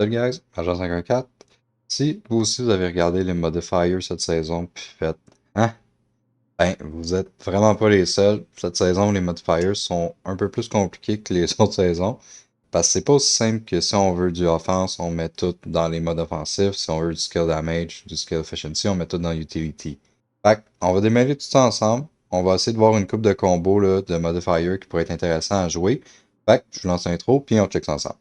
Salut guys, Agent 54. Si vous aussi vous avez regardé les modifiers cette saison puis faites hein? Ben, vous êtes vraiment pas les seuls. Cette saison, les modifiers sont un peu plus compliqués que les autres saisons. Parce que c'est pas aussi simple que si on veut du offense, on met tout dans les modes offensifs. Si on veut du skill damage, du skill efficiency, on met tout dans utility. Fait que, on va démêler tout ça ensemble. On va essayer de voir une coupe de combos là, de modifiers qui pourraient être intéressants à jouer. Fait que, je vous lance l'intro, puis on check ça ensemble.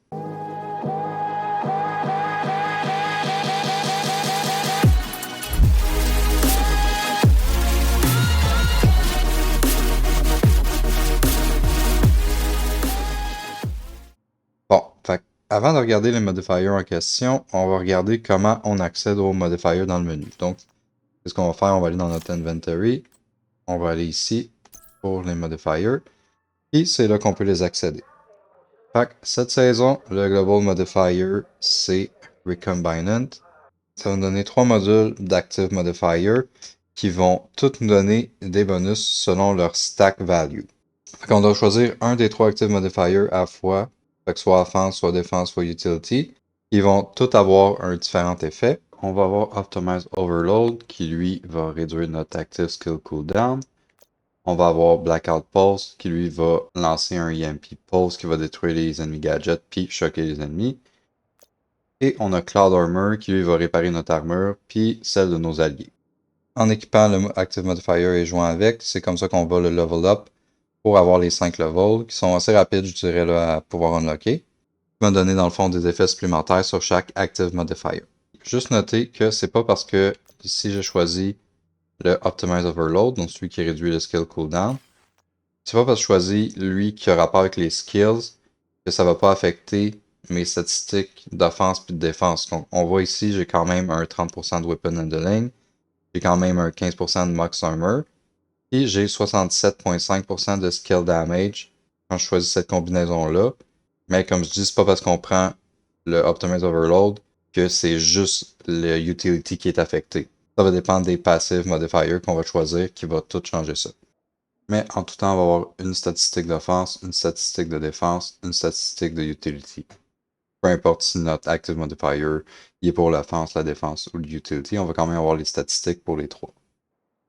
Bon, fait avant de regarder les modifiers en question, on va regarder comment on accède aux modifiers dans le menu. Donc, qu'est-ce qu'on va faire? On va aller dans notre inventory. On va aller ici pour les modifiers. Et c'est là qu'on peut les accéder. Fait que cette saison, le Global Modifier, c'est Recombinant. Ça va nous donner 3 modules d'Active Modifier qui vont tous nous donner des bonus selon leur stack value. Fait qu'on doit choisir un des 3 Active Modifiers à la fois, fait que soit offense, soit défense, soit utility. Ils vont tous avoir un différent effet. On va avoir Optimize Overload qui lui va réduire notre Active Skill Cooldown. On va avoir Blackout Pulse qui lui va lancer un EMP Pulse qui va détruire les ennemis gadgets puis choquer les ennemis. Et on a Cloud Armor qui lui va réparer notre armure puis celle de nos alliés. En équipant le Active Modifier et jouant avec, c'est comme ça qu'on va le level up pour avoir les 5 levels qui sont assez rapides, je dirais, là, à pouvoir unlocker. Qui va donner dans le fond des effets supplémentaires sur chaque Active Modifier. Juste noter que c'est pas parce que ici j'ai choisi le Optimize Overload, donc celui qui réduit le skill cooldown. C'est pas parce que je choisis lui qui a rapport avec les skills que ça va pas affecter mes statistiques d'offense puis de défense. Donc on voit ici, j'ai quand même un 30% de weapon handling, j'ai quand même un 15% de max armor, et j'ai 67,5% de skill damage quand je choisis cette combinaison-là. Mais comme je dis, c'est pas parce qu'on prend le Optimize Overload que c'est juste le utility qui est affecté. Ça va dépendre des passive modifiers qu'on va choisir qui va tout changer ça. Mais en tout temps, on va avoir une statistique d'offense, une statistique de défense, une statistique de utility. Peu importe si notre active modifier il est pour l'offense, la défense ou l'utility, on va quand même avoir les statistiques pour les trois.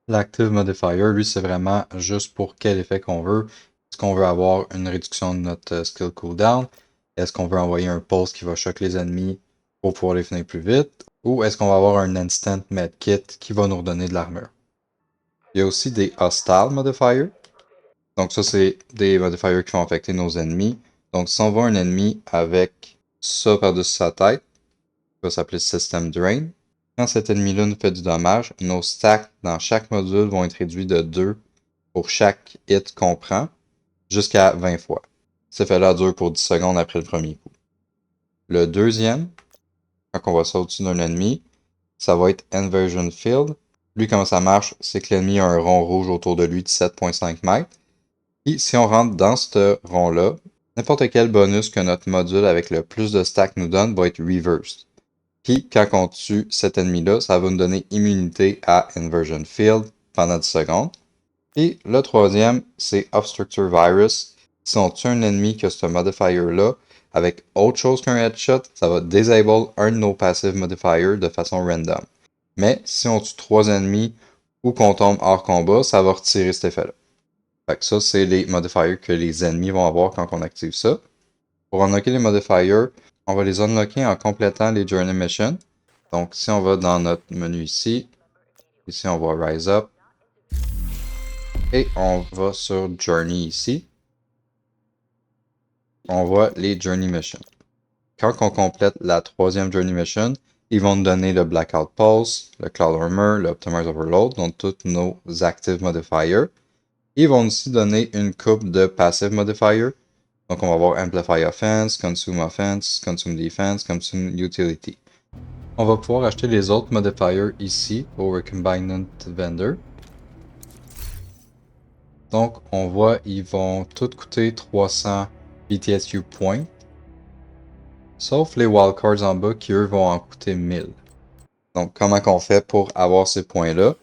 L'active modifier, lui, c'est vraiment juste pour quel effet qu'on veut. Est-ce qu'on veut avoir une réduction de notre skill cooldown? Est-ce qu'on veut envoyer un pulse qui va choquer les ennemis pour pouvoir les finir plus vite? Ou est-ce qu'on va avoir un instant medkit qui va nous redonner de l'armure? Il y a aussi des hostile modifiers. Donc ça, c'est des modifiers qui vont affecter nos ennemis. Donc si on voit un ennemi avec ça par-dessus sa tête, ça va s'appeler System Drain. Quand cet ennemi-là nous fait du dommage, nos stacks dans chaque module vont être réduits de 2 pour chaque hit qu'on prend, jusqu'à 20 fois. Cet effet-là dure pour 10 secondes après le premier coup. Le deuxième, quand on va ça au-dessus d'un ennemi, ça va être Inversion Field. Lui, comment ça marche, c'est que l'ennemi a un rond rouge autour de lui de 7,5 mètres. Et si on rentre dans ce rond-là, n'importe quel bonus que notre module avec le plus de stack nous donne va être reversed. Puis, quand on tue cet ennemi-là, ça va nous donner immunité à Inversion Field pendant 10 secondes. Et le troisième, c'est Obstructor Virus. Si on tue un ennemi qui a ce modifier-là, avec autre chose qu'un headshot, ça va disable un de nos passive modifiers de façon random. Mais si on tue 3 ennemis ou qu'on tombe hors combat, ça va retirer cet effet-là. Fait que ça, c'est les modifiers que les ennemis vont avoir quand on active ça. Pour unlocker les modifiers, on va les unlocker en complétant les Journey Mission. Donc, si on va dans notre menu ici on va Rise Up, et on va sur Journey ici, on voit les Journey Mission. Quand on complète la troisième Journey Mission, ils vont nous donner le Blackout Pulse, le Cloud Armor, le Optimize Overload, donc tous nos Active Modifiers. Ils vont aussi donner une coupe de Passive Modifiers. Donc, on va avoir Amplify Offense, Consume Defense, Consume Utility. On va pouvoir acheter les autres modifiers ici au Recombinant Vendor. Donc, on voit, ils vont tous coûter 300 BTSU points. Sauf les wildcards en bas qui, eux, vont en coûter 1000. Donc, comment qu'on fait pour avoir ces points-là?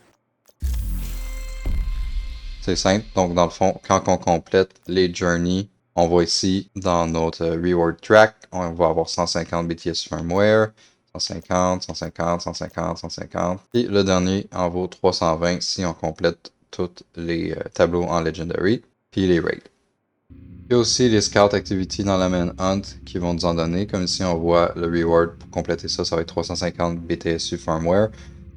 C'est simple. Donc, dans le fond, quand on complète les journeys, on va ici dans notre Reward Track, qu'on va avoir 150 BTS firmware, 150, 150, 150, 150. Et le dernier en vaut 320 si on complète tous les tableaux en Legendary, puis les raids. Il y a aussi les Scout Activity dans la Manhunt qui vont nous en donner. Comme ici, on voit le reward pour compléter ça, ça va être 350 BTSU firmware.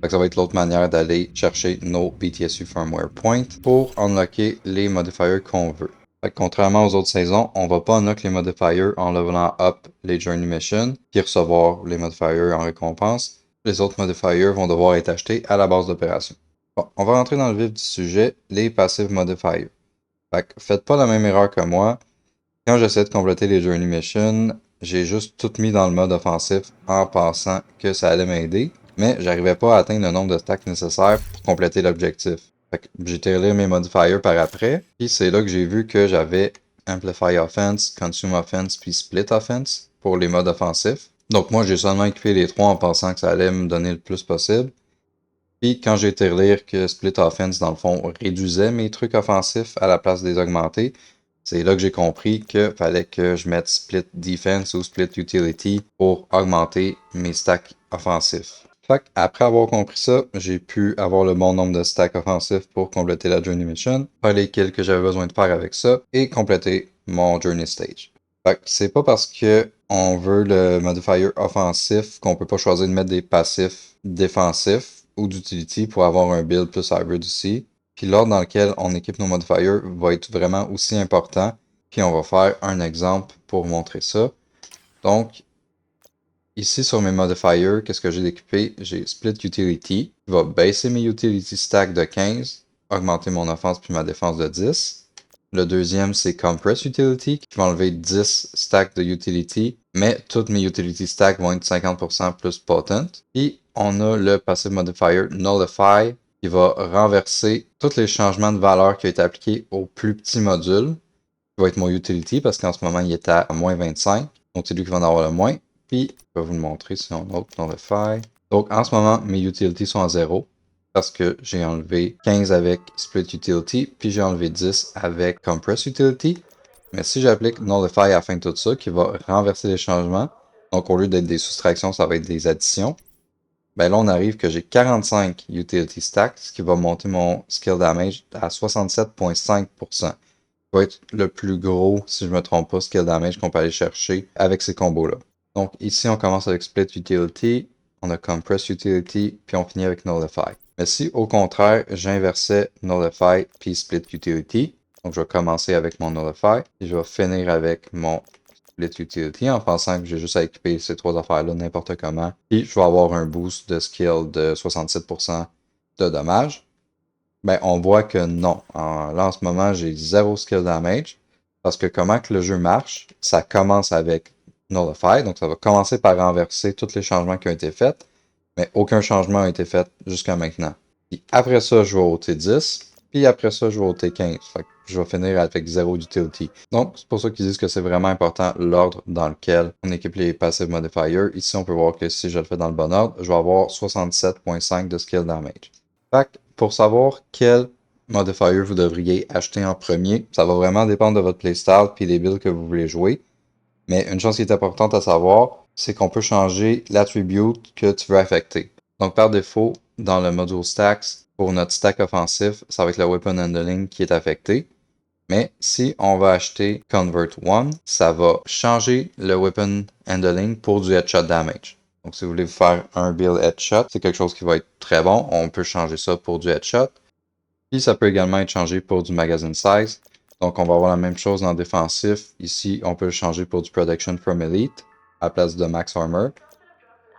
Ça va être l'autre manière d'aller chercher nos BTSU firmware points pour unlocker les modifiers qu'on veut. Contrairement aux autres saisons, on va pas unlock les modifiers en levelant up les Journey Missions puis recevoir les modifiers en récompense. Les autres modifiers vont devoir être achetés à la base d'opération. Bon, on va rentrer dans le vif du sujet, les passive modifiers. Faites pas la même erreur que moi. Quand j'essaie de compléter les Journey Missions, j'ai juste tout mis dans le mode offensif en pensant que ça allait m'aider, mais j'arrivais pas à atteindre le nombre de stacks nécessaires pour compléter l'objectif. J'ai été relire mes modifiers par après, puis c'est là que j'ai vu que j'avais Amplify Offense, Consume Offense, puis Split Offense pour les modes offensifs. Donc moi j'ai seulement équipé les trois en pensant que ça allait me donner le plus possible. Puis quand j'ai été relire que Split Offense, dans le fond, réduisait mes trucs offensifs à la place des augmenter, c'est là que j'ai compris qu'il fallait que je mette Split Defense ou Split Utility pour augmenter mes stacks offensifs. Après avoir compris ça, j'ai pu avoir le bon nombre de stacks offensifs pour compléter la Journey Mission, faire les kills que j'avais besoin de faire avec ça, et compléter mon Journey Stage. C'est pas parce que on veut le modifier offensif qu'on peut pas choisir de mettre des passifs défensifs ou d'utility pour avoir un build plus hybrid aussi. Puis l'ordre dans lequel on équipe nos modifiers va être vraiment aussi important. Puis on va faire un exemple pour montrer ça. Donc, ici sur mes modifiers, qu'est-ce que j'ai d'équipé? J'ai Split Utility, qui va baisser mes utility stacks de 15, augmenter mon offense puis ma défense de 10. Le deuxième, c'est Compress Utility, qui va enlever 10 stacks de utility, mais toutes mes utility stacks vont être 50% plus potent. Puis, on a le Passive Modifier Nullify, qui va renverser tous les changements de valeur qui ont été appliqués au plus petit module, qui va être mon utility, parce qu'en ce moment, il est à moins 25. Donc, c'est lui qui va en avoir le moins. Puis, je vais vous le montrer si on ouvre Nullify. Donc, en ce moment, mes utilities sont à 0 parce que j'ai enlevé 15 avec Split Utility, puis j'ai enlevé 10 avec Compress Utility. Mais si j'applique Nullify à la fin de tout ça, qui va renverser les changements, donc au lieu d'être des soustractions, ça va être des additions, ben là on arrive que j'ai 45 Utility Stacks, ce qui va monter mon Skill Damage à 67,5%. Va être le plus gros, si je me trompe pas, skill damage qu'on peut aller chercher avec ces combos-là. Donc ici, on commence avec Split Utility, on a Compress Utility, puis on finit avec Nullify. Mais si au contraire, j'inversais Nullify puis Split Utility, donc je vais commencer avec mon Nullify, et je vais finir avec mon Split Utility en pensant que j'ai juste à équiper ces trois affaires-là n'importe comment, puis je vais avoir un boost de skill de 67% de dommages. Ben, on voit que non. Là, en ce moment, j'ai 0 skill damage. Parce que comment que le jeu marche, ça commence avec Nullify. Donc, ça va commencer par renverser tous les changements qui ont été faits. Mais aucun changement n'a été fait jusqu'à maintenant. Puis après ça, je vais au T10. Puis après ça, je vais au T15. Fait que je vais finir avec 0 d'utility. Donc, c'est pour ça qu'ils disent que c'est vraiment important l'ordre dans lequel on équipe les passive modifiers. Ici, on peut voir que si je le fais dans le bon ordre, je vais avoir 67,5 de skill damage. Fait que pour savoir quel modifier vous devriez acheter en premier, ça va vraiment dépendre de votre playstyle et des builds que vous voulez jouer. Mais une chose qui est importante à savoir, c'est qu'on peut changer l'attribute que tu veux affecter. Donc par défaut, dans le module stacks, pour notre stack offensif, ça va être le weapon handling qui est affecté. Mais si on va acheter Convert 1, ça va changer le weapon handling pour du headshot damage. Donc si vous voulez faire un build headshot, c'est quelque chose qui va être très bon. On peut changer ça pour du headshot. Puis ça peut également être changé pour du magazine size. Donc on va avoir la même chose en défensif. Ici, on peut le changer pour du Protection from Elite à la place de Max Armor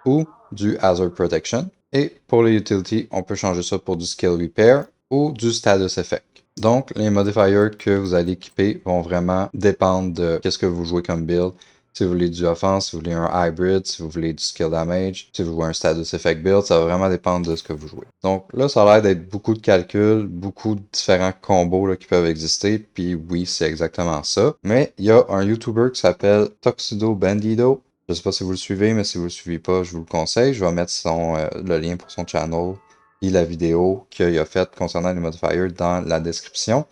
ou du Hazard Protection. Et pour les utilities, on peut changer ça pour du Skill Repair ou du Status Effect. Donc les modifiers que vous allez équiper vont vraiment dépendre de ce que vous jouez comme build. Si vous voulez du offense, si vous voulez un hybrid, si vous voulez du skill damage, si vous voulez un status effect build, ça va vraiment dépendre de ce que vous jouez. Donc là, ça a l'air d'être beaucoup de calculs, beaucoup de différents combos là, qui peuvent exister, puis oui, c'est exactement ça. Mais il y a un YouTuber qui s'appelle Tuxedo Bandido. Je sais pas si vous le suivez, mais si vous le suivez pas, je vous le conseille. Je vais mettre le lien pour son channel et la vidéo qu'il a faite concernant les modifiers dans la description.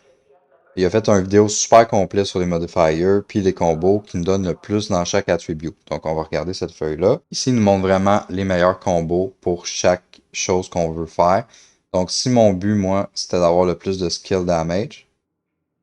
Il a fait une vidéo super complète sur les modifiers, puis les combos qui nous donnent le plus dans chaque attribut. Donc, on va regarder cette feuille-là. Ici, il nous montre vraiment les meilleurs combos pour chaque chose qu'on veut faire. Donc, si mon but, moi, c'était d'avoir le plus de skill damage,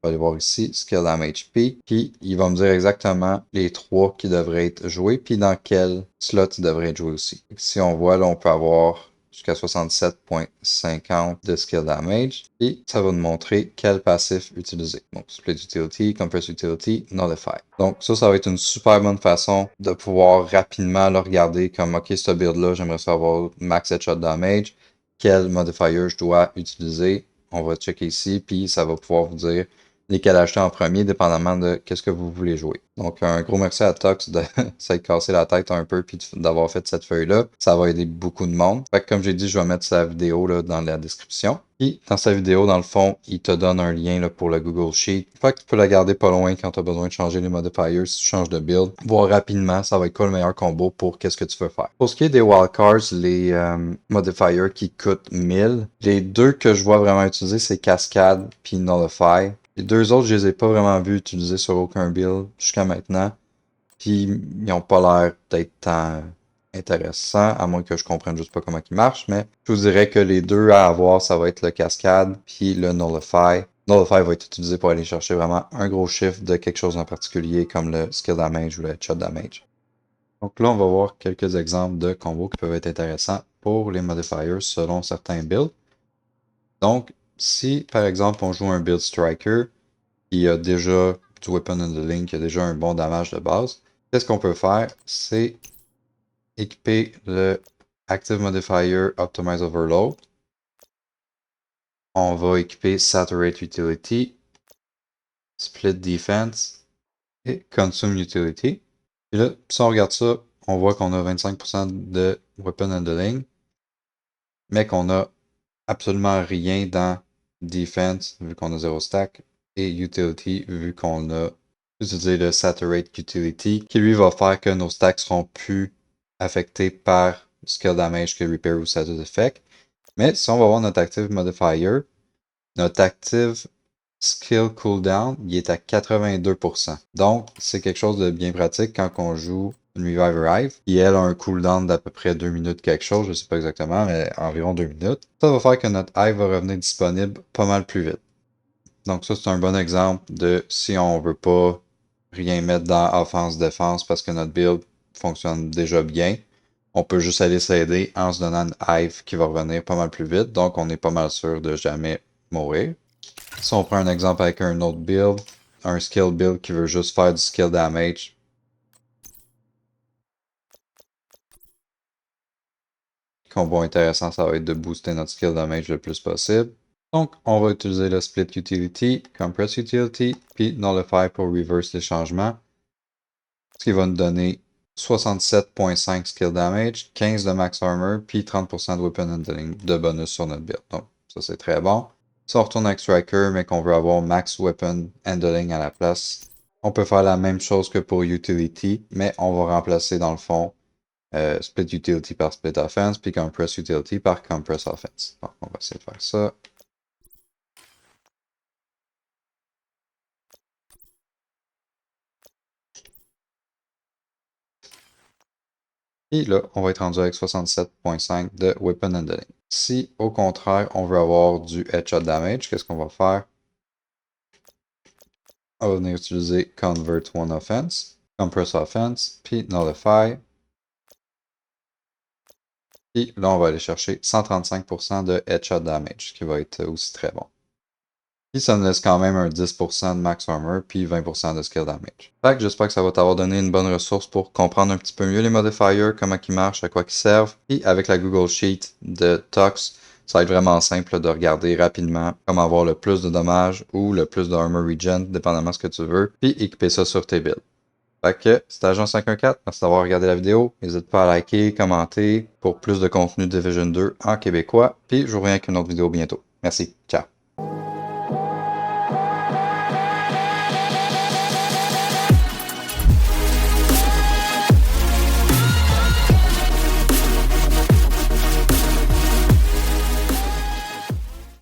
on va aller voir ici, skill damage P, puis il va me dire exactement les trois qui devraient être joués, puis dans quel slot ils devraient être joués aussi. Si on voit, là, on peut avoir jusqu'à 67.50 de skill damage, et ça va nous montrer quel passif utiliser. Donc, split utility, compress utility, nullify. Donc, ça va être une super bonne façon de pouvoir rapidement le regarder comme, OK, ce build-là, j'aimerais savoir max headshot damage, quel modifier je dois utiliser. On va checker ici, puis ça va pouvoir vous dire lesquels acheter en premier, dépendamment de qu'est-ce que vous voulez jouer. Donc, un gros merci à Tox de s'être cassé la tête un peu puis d'avoir fait cette feuille-là. Ça va aider beaucoup de monde. Fait que comme j'ai dit, je vais mettre sa vidéo là, dans la description. Puis, dans sa vidéo, dans le fond, il te donne un lien là, pour le Google Sheet. Fait que tu peux la garder pas loin quand tu as besoin de changer les modifiers si tu changes de build. Voir rapidement, ça va être quoi le meilleur combo pour qu'est-ce que tu veux faire. Pour ce qui est des wildcards, les modifiers qui coûtent 1000, les deux que je vois vraiment utiliser, c'est Cascade puis Nullify. Les deux autres, je les ai pas vraiment vus utiliser sur aucun build jusqu'à maintenant. Puis ils ont pas l'air d'être tant intéressants, à moins que je comprenne juste pas comment ils marchent. Mais je vous dirais que les deux à avoir, ça va être le Cascade puis le Nullify. Nullify va être utilisé pour aller chercher vraiment un gros chiffre de quelque chose en particulier, comme le skill damage ou le headshot damage. Donc là, on va voir quelques exemples de combos qui peuvent être intéressants pour les modifiers selon certains builds. Donc, si par exemple on joue un build striker qui a déjà du weapon handling, qui a déjà un bon damage de base, qu'est-ce qu'on peut faire? C'est équiper le Active Modifier Optimize Overload. On va équiper Saturate Utility, Split Defense et Consume Utility. Et là, si on regarde ça, on voit qu'on a 25% de weapon handling, mais qu'on a absolument rien dans Defense, vu qu'on a 0 stack, et Utility, vu qu'on a utilisé le Saturate Utility, qui lui va faire que nos stacks seront plus affectés par Skill Damage que Repair ou Status Effect. Mais si on va voir notre Active Modifier, notre Active Skill Cooldown, il est à 82%. Donc, c'est quelque chose de bien pratique quand on joue une Revive Arrive, qui elle a un cooldown d'à peu près 2 minutes quelque chose, je sais pas exactement, mais environ 2 minutes. Ça va faire que notre Hive va revenir disponible pas mal plus vite. Donc ça, c'est un bon exemple de si on veut pas rien mettre dans offense-défense parce que notre build fonctionne déjà bien, on peut juste aller s'aider en se donnant une Hive qui va revenir pas mal plus vite, donc on est pas mal sûr de jamais mourir. Si on prend un exemple avec un autre build, un skill build qui veut juste faire du skill damage, combo intéressant, ça va être de booster notre skill damage le plus possible. Donc, on va utiliser le Split Utility, Compress Utility, puis Nullify pour reverse les changements. Ce qui va nous donner 67.5 skill damage, 15 de max armor, puis 30% de weapon handling de bonus sur notre build. Donc, ça c'est très bon. Si on retourne avec Striker, mais qu'on veut avoir max weapon handling à la place, on peut faire la même chose que pour Utility, mais on va remplacer dans le fond Split Utility par Split Offense, puis Compress Utility par Compress Offense. Donc, on va essayer de faire ça. Et là, on va être rendu avec 67.5 de Weapon Handling. Si, au contraire, on veut avoir du Headshot Damage, qu'est-ce qu'on va faire? On va venir utiliser Convert One Offense, Compress Offense, puis Nullify. Et là, on va aller chercher 135% de Headshot Damage, ce qui va être aussi très bon. Puis ça nous laisse quand même un 10% de Max Armor, puis 20% de Skill Damage. Fait que j'espère que ça va t'avoir donné une bonne ressource pour comprendre un petit peu mieux les modifiers, comment ils marchent, à quoi ils servent. Et avec la Google Sheet de Tox, ça va être vraiment simple de regarder rapidement comment avoir le plus de dommages ou le plus de Armor Regen, dépendamment de ce que tu veux, puis équiper ça sur tes builds. Fait que c'était Agent 514, merci d'avoir regardé la vidéo. N'hésite pas à liker, commenter pour plus de contenu de Division 2 en québécois. Puis je vous reviens avec une autre vidéo bientôt. Merci, ciao.